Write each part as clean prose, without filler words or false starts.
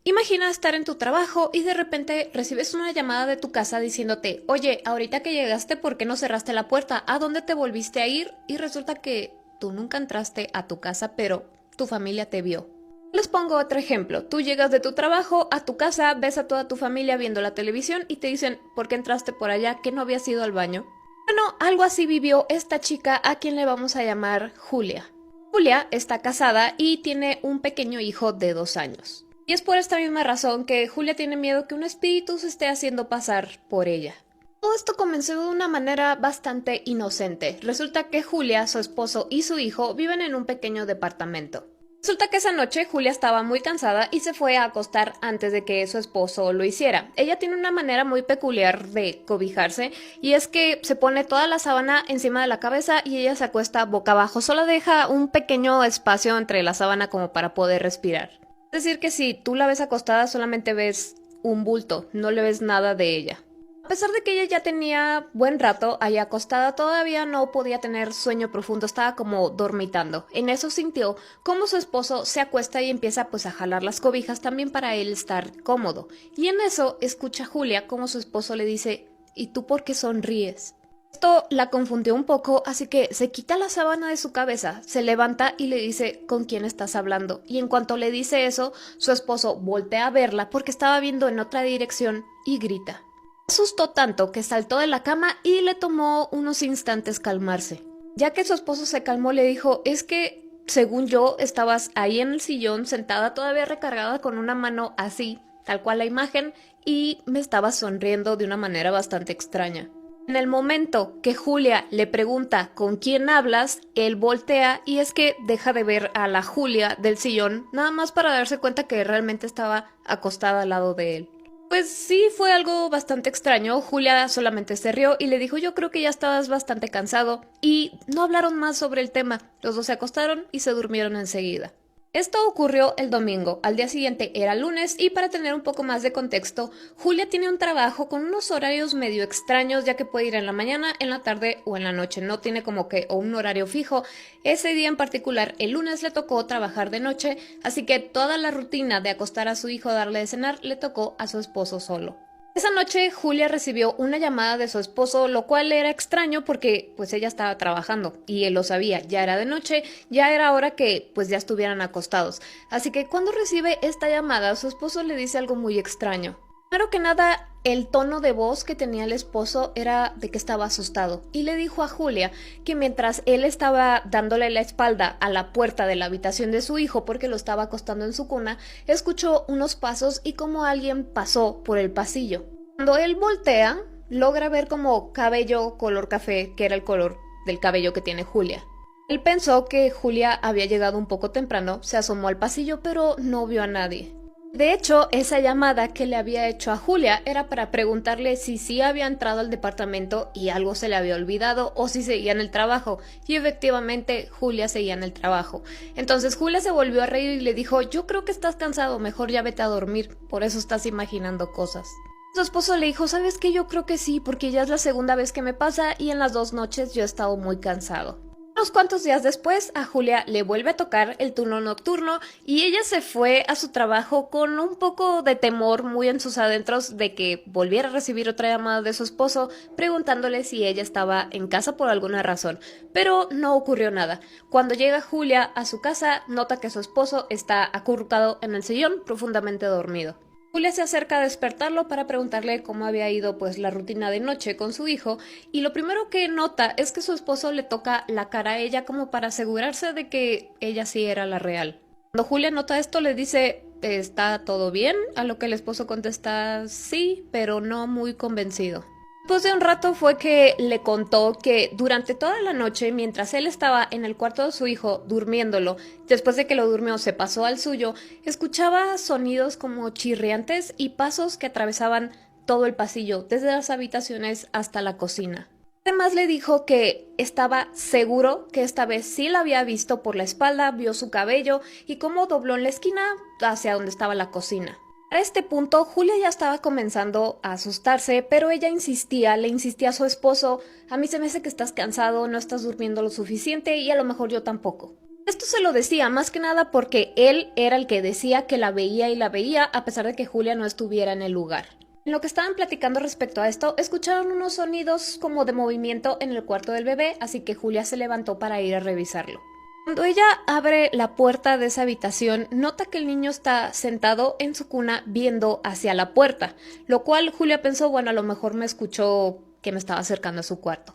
Imagina estar en tu trabajo y de repente recibes una llamada de tu casa diciéndote, oye, ahorita que llegaste, ¿por qué no cerraste la puerta? ¿A dónde te volviste a ir? Y resulta que tú nunca entraste a tu casa, pero tu familia te vio. Les pongo otro ejemplo. Tú llegas de tu trabajo a tu casa, ves a toda tu familia viendo la televisión y te dicen, ¿por qué entraste por allá? ¿Que no habías ido al baño? Bueno, algo así vivió esta chica a quien le vamos a llamar Julia. Julia está casada y tiene un pequeño hijo de 2 años. Y es por esta misma razón que Julia tiene miedo que un espíritu se esté haciendo pasar por ella. Todo esto comenzó de una manera bastante inocente. Resulta que Julia, su esposo y su hijo viven en un pequeño departamento. Resulta que esa noche Julia estaba muy cansada y se fue a acostar antes de que su esposo lo hiciera. Ella tiene una manera muy peculiar de cobijarse y es que se pone toda la sábana encima de la cabeza y ella se acuesta boca abajo. Solo deja un pequeño espacio entre la sábana como para poder respirar. Es decir que si tú la ves acostada solamente ves un bulto, no le ves nada de ella. A pesar de que ella ya tenía buen rato ahí acostada, todavía no podía tener sueño profundo, estaba como dormitando. En eso sintió como su esposo se acuesta y empieza pues a jalar las cobijas también para él estar cómodo. Y en eso escucha Julia como su esposo le dice, ¿y tú por qué sonríes? Esto la confundió un poco, así que se quita la sábana de su cabeza, se levanta y le dice, ¿con quién estás hablando? Y en cuanto le dice eso, su esposo voltea a verla porque estaba viendo en otra dirección y grita. Asustó tanto que saltó de la cama y le tomó unos instantes calmarse. Ya que su esposo se calmó, le dijo, es que, según yo, estabas ahí en el sillón, sentada todavía recargada con una mano así, tal cual la imagen, y me estabas sonriendo de una manera bastante extraña. En el momento que Julia le pregunta ¿con quién hablas?, él voltea y es que deja de ver a la Julia del sillón, nada más para darse cuenta que realmente estaba acostada al lado de él. Pues sí, fue algo bastante extraño. Julia solamente se rió y le dijo, yo creo que ya estabas bastante cansado. Y no hablaron más sobre el tema. Los dos se acostaron y se durmieron enseguida. Esto ocurrió el domingo, al día siguiente era lunes y para tener un poco más de contexto, Julia tiene un trabajo con unos horarios medio extraños ya que puede ir en la mañana, en la tarde o en la noche, no tiene como que o un horario fijo. Ese día en particular, el lunes le tocó trabajar de noche, así que toda la rutina de acostar a su hijo, darle de cenar, le tocó a su esposo solo. Esa noche Julia recibió una llamada de su esposo, lo cual era extraño porque pues ella estaba trabajando y él lo sabía, ya era de noche, ya era hora que pues ya estuvieran acostados. Así que cuando recibe esta llamada, su esposo le dice algo muy extraño. Primero que nada, el tono de voz que tenía el esposo era de que estaba asustado y le dijo a Julia que mientras él estaba dándole la espalda a la puerta de la habitación de su hijo porque lo estaba acostando en su cuna, escuchó unos pasos y como alguien pasó por el pasillo. Cuando él voltea, logra ver como cabello color café, que era el color del cabello que tiene Julia. Él pensó que Julia había llegado un poco temprano, se asomó al pasillo pero no vio a nadie. De hecho, esa llamada que le había hecho a Julia era para preguntarle si sí había entrado al departamento y algo se le había olvidado o si seguía en el trabajo. Y efectivamente, Julia seguía en el trabajo. Entonces Julia se volvió a reír y le dijo, yo creo que estás cansado, mejor ya vete a dormir, por eso estás imaginando cosas. Su esposo le dijo, ¿sabes qué? Yo creo que sí, porque ya es la segunda vez que me pasa y en las 2 noches yo he estado muy cansado. Unos cuantos días después, a Julia le vuelve a tocar el turno nocturno y ella se fue a su trabajo con un poco de temor muy en sus adentros de que volviera a recibir otra llamada de su esposo preguntándole si ella estaba en casa por alguna razón, pero no ocurrió nada. Cuando llega Julia a su casa, nota que su esposo está acurrucado en el sillón, profundamente dormido. Julia se acerca a despertarlo para preguntarle cómo había ido pues la rutina de noche con su hijo y lo primero que nota es que su esposo le toca la cara a ella como para asegurarse de que ella sí era la real. Cuando Julia nota esto le dice ¿está todo bien? A lo que el esposo contesta sí, pero no muy convencido. Después de un rato fue que le contó que durante toda la noche, mientras él estaba en el cuarto de su hijo durmiéndolo, después de que lo durmió se pasó al suyo, escuchaba sonidos como chirriantes y pasos que atravesaban todo el pasillo, desde las habitaciones hasta la cocina. Además le dijo que estaba seguro que esta vez sí la había visto por la espalda, vio su cabello y cómo dobló en la esquina hacia donde estaba la cocina. A este punto, Julia ya estaba comenzando a asustarse, pero ella le insistía a su esposo, a mí se me hace que estás cansado, no estás durmiendo lo suficiente y a lo mejor yo tampoco. Esto se lo decía más que nada porque él era el que decía que la veía y la veía a pesar de que Julia no estuviera en el lugar. En lo que estaban platicando respecto a esto, escucharon unos sonidos como de movimiento en el cuarto del bebé, así que Julia se levantó para ir a revisarlo. Cuando ella abre la puerta de esa habitación, nota que el niño está sentado en su cuna viendo hacia la puerta, lo cual Julia pensó, bueno, a lo mejor me escuchó que me estaba acercando a su cuarto.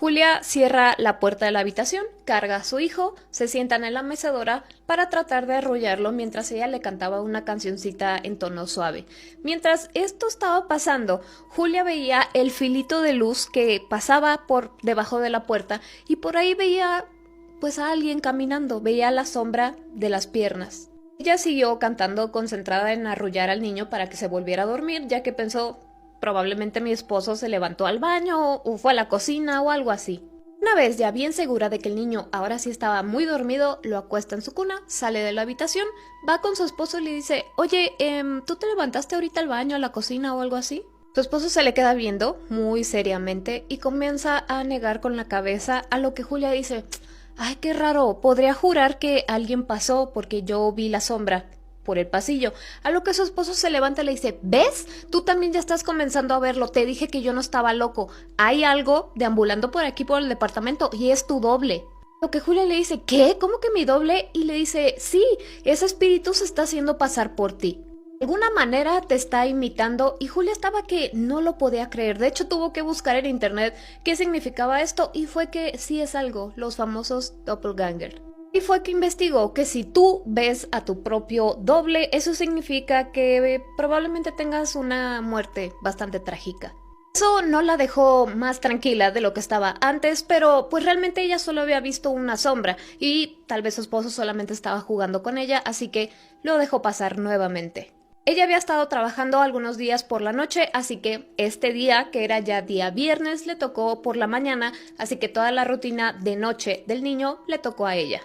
Julia cierra la puerta de la habitación, carga a su hijo, se sientan en la mecedora para tratar de arrullarlo mientras ella le cantaba una cancioncita en tono suave. Mientras esto estaba pasando, Julia veía el filito de luz que pasaba por debajo de la puerta y por ahí veía pues a alguien caminando, veía la sombra de las piernas. Ella siguió cantando concentrada en arrullar al niño para que se volviera a dormir, ya que pensó probablemente mi esposo se levantó al baño o fue a la cocina o algo así. Una vez ya bien segura de que el niño ahora sí estaba muy dormido, lo acuesta en su cuna, sale de la habitación, va con su esposo y le dice, oye, ¿tú te levantaste ahorita al baño, a la cocina o algo así? Su esposo se le queda viendo muy seriamente y comienza a negar con la cabeza, a lo que Julia dice, ay, qué raro, podría jurar que alguien pasó porque yo vi la sombra por el pasillo, a lo que su esposo se levanta y le dice, ¿ves? Tú también ya estás comenzando a verlo, te dije que yo no estaba loco, hay algo deambulando por aquí por el departamento y es tu doble. Lo que Julia le dice, ¿qué? ¿Cómo que mi doble? Y le dice, sí, ese espíritu se está haciendo pasar por ti. De alguna manera te está imitando y Julia estaba que no lo podía creer, de hecho tuvo que buscar en internet qué significaba esto y fue que sí es algo, los famosos doppelganger. Y fue que investigó que si tú ves a tu propio doble, eso significa que probablemente tengas una muerte bastante trágica. Eso no la dejó más tranquila de lo que estaba antes, pero pues realmente ella solo había visto una sombra y tal vez su esposo solamente estaba jugando con ella, así que lo dejó pasar nuevamente. Ella había estado trabajando algunos días por la noche, así que este día, que era ya día viernes, le tocó por la mañana, así que toda la rutina de noche del niño le tocó a ella.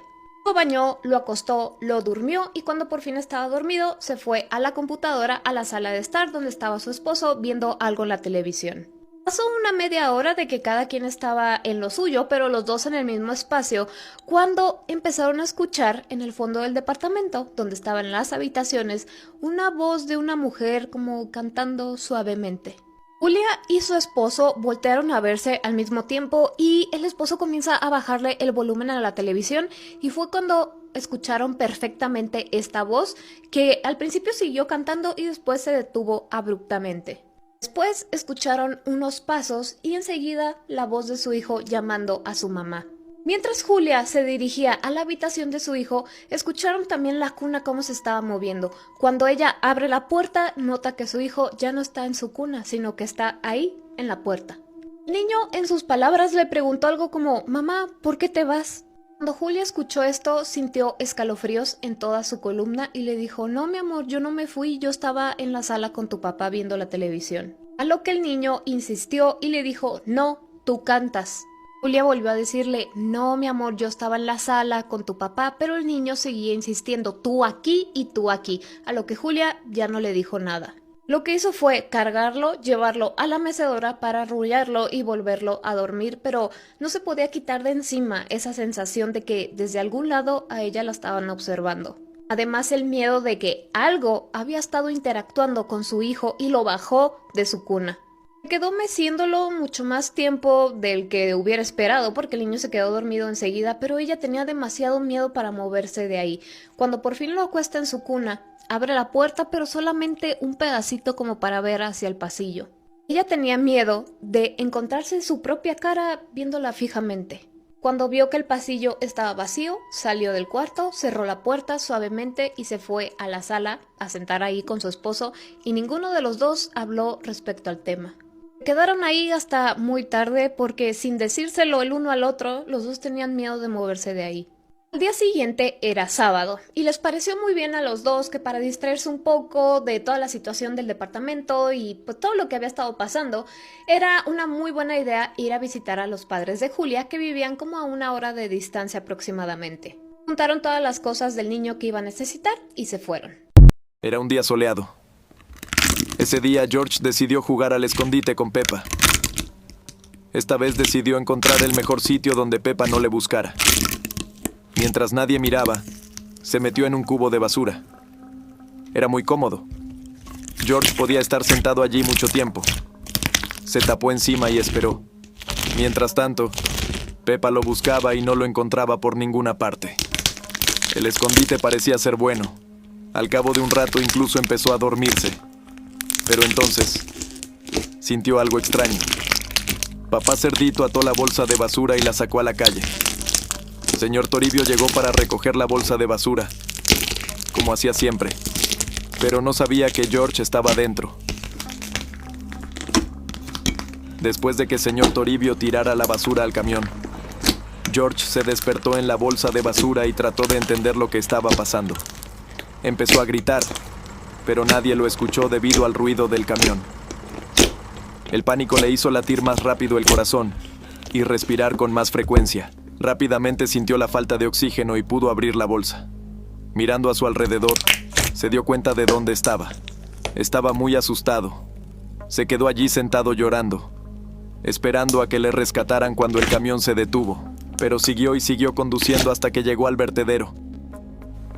Lo bañó, lo acostó, lo durmió y cuando por fin estaba dormido se fue a la computadora a la sala de estar donde estaba su esposo viendo algo en la televisión. Pasó una media hora de que cada quien estaba en lo suyo, pero los dos en el mismo espacio, cuando empezaron a escuchar en el fondo del departamento, donde estaban las habitaciones, una voz de una mujer como cantando suavemente. Julia y su esposo voltearon a verse al mismo tiempo y el esposo comienza a bajarle el volumen a la televisión y fue cuando escucharon perfectamente esta voz que al principio siguió cantando y después se detuvo abruptamente. Después escucharon unos pasos y enseguida la voz de su hijo llamando a su mamá. Mientras Julia se dirigía a la habitación de su hijo, escucharon también la cuna cómo se estaba moviendo. Cuando ella abre la puerta, nota que su hijo ya no está en su cuna, sino que está ahí, en la puerta. El niño, en sus palabras, le preguntó algo como, «Mamá, ¿por qué te vas?» Cuando Julia escuchó esto, sintió escalofríos en toda su columna y le dijo, «No, mi amor, yo no me fui, yo estaba en la sala con tu papá viendo la televisión». A lo que el niño insistió y le dijo, «No, tú cantas». Julia volvió a decirle, «No, mi amor, yo estaba en la sala con tu papá», pero el niño seguía insistiendo, «Tú aquí y tú aquí», a lo que Julia ya no le dijo nada. Lo que hizo fue cargarlo, llevarlo a la mecedora para arrullarlo y volverlo a dormir, pero no se podía quitar de encima esa sensación de que desde algún lado a ella la estaban observando. Además el miedo de que algo había estado interactuando con su hijo y lo bajó de su cuna. Quedó meciéndolo mucho más tiempo del que hubiera esperado porque el niño se quedó dormido enseguida, pero ella tenía demasiado miedo para moverse de ahí. Cuando por fin lo acuesta en su cuna, abre la puerta pero solamente un pedacito como para ver hacia el pasillo. Ella tenía miedo de encontrarse su propia cara viéndola fijamente. Cuando vio que el pasillo estaba vacío, salió del cuarto, cerró la puerta suavemente y se fue a la sala a sentar ahí con su esposo y ninguno de los dos habló respecto al tema. Quedaron ahí hasta muy tarde porque sin decírselo el uno al otro, los dos tenían miedo de moverse de ahí. Al día siguiente era sábado y les pareció muy bien a los dos que para distraerse un poco de toda la situación del departamento y pues todo lo que había estado pasando, era una muy buena idea ir a visitar a los padres de Julia que vivían como a 1 hora de distancia aproximadamente. Juntaron todas las cosas del niño que iba a necesitar y se fueron. Era un día soleado. Ese día George decidió jugar al escondite con Peppa. Esta vez decidió encontrar el mejor sitio donde Peppa no le buscara. Mientras nadie miraba, se metió en un cubo de basura. Era muy cómodo. George podía estar sentado allí mucho tiempo. Se tapó encima y esperó. Mientras tanto, Peppa lo buscaba y no lo encontraba por ninguna parte. El escondite parecía ser bueno. Al cabo de un rato incluso empezó a dormirse. Pero entonces, sintió algo extraño. Papá Cerdito ató la bolsa de basura y la sacó a la calle. Señor Toribio llegó para recoger la bolsa de basura, como hacía siempre, pero no sabía que George estaba dentro. Después de que señor Toribio tirara la basura al camión, George se despertó en la bolsa de basura y trató de entender lo que estaba pasando. Empezó a gritar, pero nadie lo escuchó debido al ruido del camión. El pánico le hizo latir más rápido el corazón y respirar con más frecuencia. Rápidamente sintió la falta de oxígeno y pudo abrir la bolsa. Mirando a su alrededor, se dio cuenta de dónde estaba. Estaba muy asustado. Se quedó allí sentado llorando, esperando a que le rescataran cuando el camión se detuvo, pero siguió y siguió conduciendo hasta que llegó al vertedero.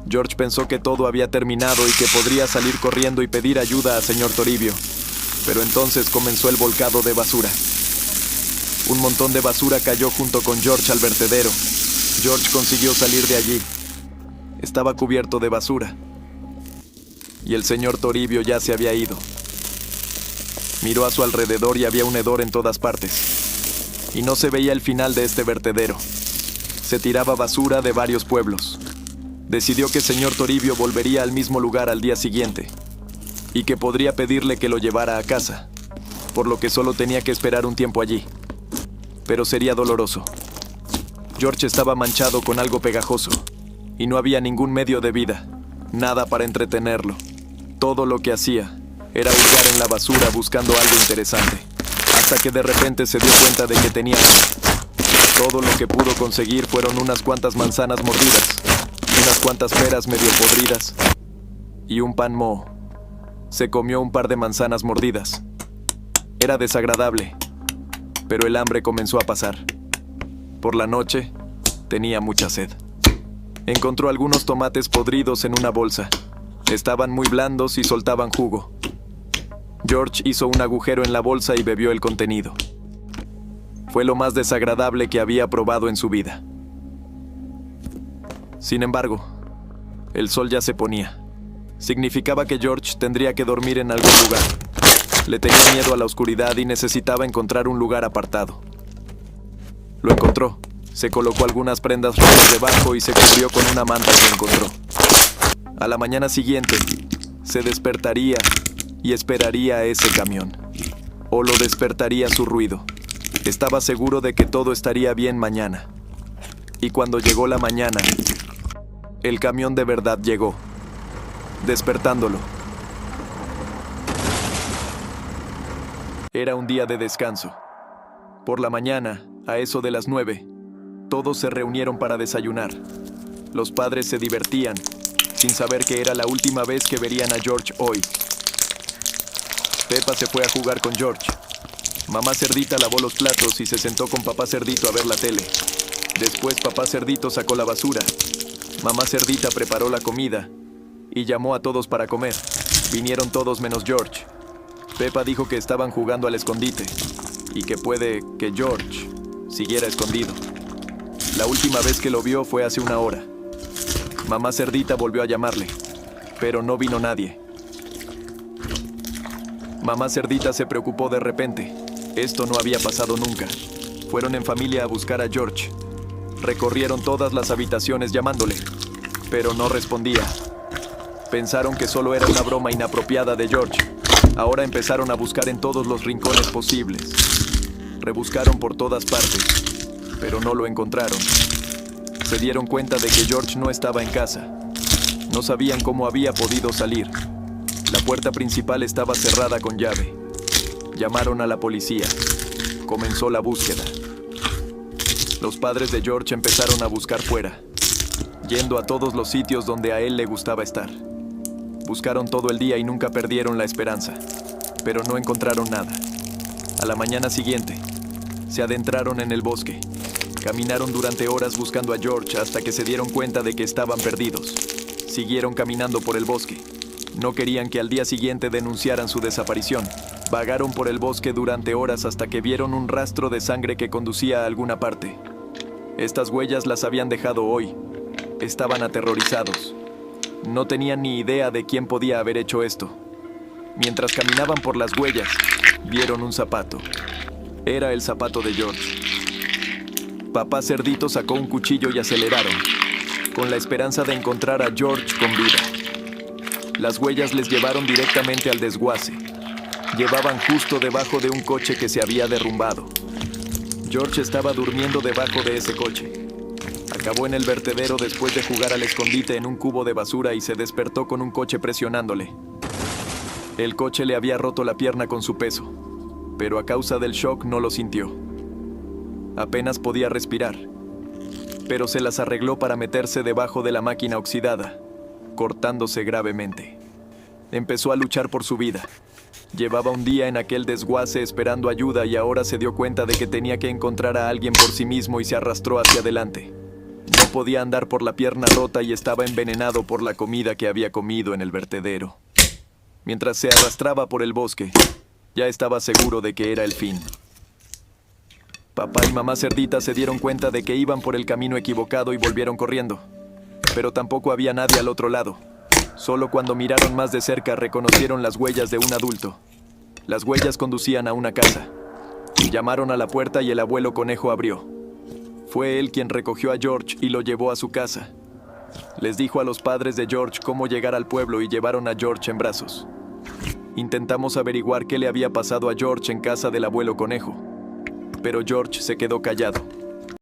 George pensó que todo había terminado y que podría salir corriendo y pedir ayuda a señor Toribio, pero entonces comenzó el volcado de basura. Un montón de basura cayó junto con George al vertedero. George consiguió salir de allí. Estaba cubierto de basura. Y el señor Toribio ya se había ido. Miró a su alrededor y había un hedor en todas partes. Y no se veía el final de este vertedero. Se tiraba basura de varios pueblos. Decidió que señor Toribio volvería al mismo lugar al día siguiente. Y que podría pedirle que lo llevara a casa. Por lo que solo tenía que esperar un tiempo allí. Pero sería doloroso. George estaba manchado con algo pegajoso, y no había ningún medio de vida, nada para entretenerlo. Todo lo que hacía era hurgar en la basura buscando algo interesante, hasta que de repente se dio cuenta de que tenía hambre. Todo lo que pudo conseguir fueron unas cuantas manzanas mordidas, unas cuantas peras medio podridas, y un pan moho. Se comió un par de manzanas mordidas. Era desagradable, pero el hambre comenzó a pasar. Por la noche, tenía mucha sed. Encontró algunos tomates podridos en una bolsa. Estaban muy blandos y soltaban jugo. George hizo un agujero en la bolsa y bebió el contenido. Fue lo más desagradable que había probado en su vida. Sin embargo, el sol ya se ponía. Significaba que George tendría que dormir en algún lugar. Le tenía miedo a la oscuridad y necesitaba encontrar un lugar apartado. Lo encontró. Se colocó algunas prendas rojas debajo y se cubrió con una manta que encontró. A la mañana siguiente, se despertaría y esperaría a ese camión. O lo despertaría su ruido. Estaba seguro de que todo estaría bien mañana. Y cuando llegó la mañana, el camión de verdad llegó, despertándolo. Era un día de descanso. Por la mañana, a eso de las 9, todos se reunieron para desayunar. Los padres se divertían, sin saber que era la última vez que verían a George hoy. Peppa se fue a jugar con George. Mamá Cerdita lavó los platos y se sentó con papá Cerdito a ver la tele. Después papá Cerdito sacó la basura. Mamá Cerdita preparó la comida y llamó a todos para comer. Vinieron todos menos George. Peppa dijo que estaban jugando al escondite y que puede que George siguiera escondido. La última vez que lo vio fue hace una hora. Mamá Cerdita volvió a llamarle, pero no vino nadie. Mamá Cerdita se preocupó de repente. Esto no había pasado nunca. Fueron en familia a buscar a George. Recorrieron todas las habitaciones llamándole, pero no respondía. Pensaron que solo era una broma inapropiada de George. Ahora empezaron a buscar en todos los rincones posibles. Rebuscaron por todas partes, pero no lo encontraron. Se dieron cuenta de que George no estaba en casa. No sabían cómo había podido salir. La puerta principal estaba cerrada con llave. Llamaron a la policía. Comenzó la búsqueda. Los padres de George empezaron a buscar fuera, yendo a todos los sitios donde a él le gustaba estar. Buscaron todo el día y nunca perdieron la esperanza, pero no encontraron nada. A la mañana siguiente, se adentraron en el bosque. Caminaron durante horas buscando a George hasta que se dieron cuenta de que estaban perdidos. Siguieron caminando por el bosque. No querían que al día siguiente denunciaran su desaparición. Vagaron por el bosque durante horas hasta que vieron un rastro de sangre que conducía a alguna parte. Estas huellas las habían dejado hoy. Estaban aterrorizados. No tenían ni idea de quién podía haber hecho esto. Mientras caminaban por las huellas, vieron un zapato. Era el zapato de George. Papá Cerdito sacó un cuchillo y aceleraron, con la esperanza de encontrar a George con vida. Las huellas les llevaron directamente al desguace. Llevaban justo debajo de un coche que se había derrumbado. George estaba durmiendo debajo de ese coche. Acabó en el vertedero después de jugar al escondite en un cubo de basura y se despertó con un coche presionándole. El coche le había roto la pierna con su peso, pero a causa del shock no lo sintió. Apenas podía respirar, pero se las arregló para meterse debajo de la máquina oxidada, cortándose gravemente. Empezó a luchar por su vida. Llevaba un día en aquel desguace esperando ayuda y ahora se dio cuenta de que tenía que encontrar a alguien por sí mismo y se arrastró hacia adelante. No podía andar por la pierna rota y estaba envenenado por la comida que había comido en el vertedero. Mientras se arrastraba por el bosque, ya estaba seguro de que era el fin. Papá y mamá Cerdita se dieron cuenta de que iban por el camino equivocado y volvieron corriendo. Pero tampoco había nadie al otro lado. Solo cuando miraron más de cerca reconocieron las huellas de un adulto. Las huellas conducían a una casa. Llamaron a la puerta y el abuelo conejo abrió. Fue él quien recogió a George y lo llevó a su casa. Les dijo a los padres de George cómo llegar al pueblo y llevaron a George en brazos. Intentamos averiguar qué le había pasado a George en casa del abuelo conejo, pero George se quedó callado.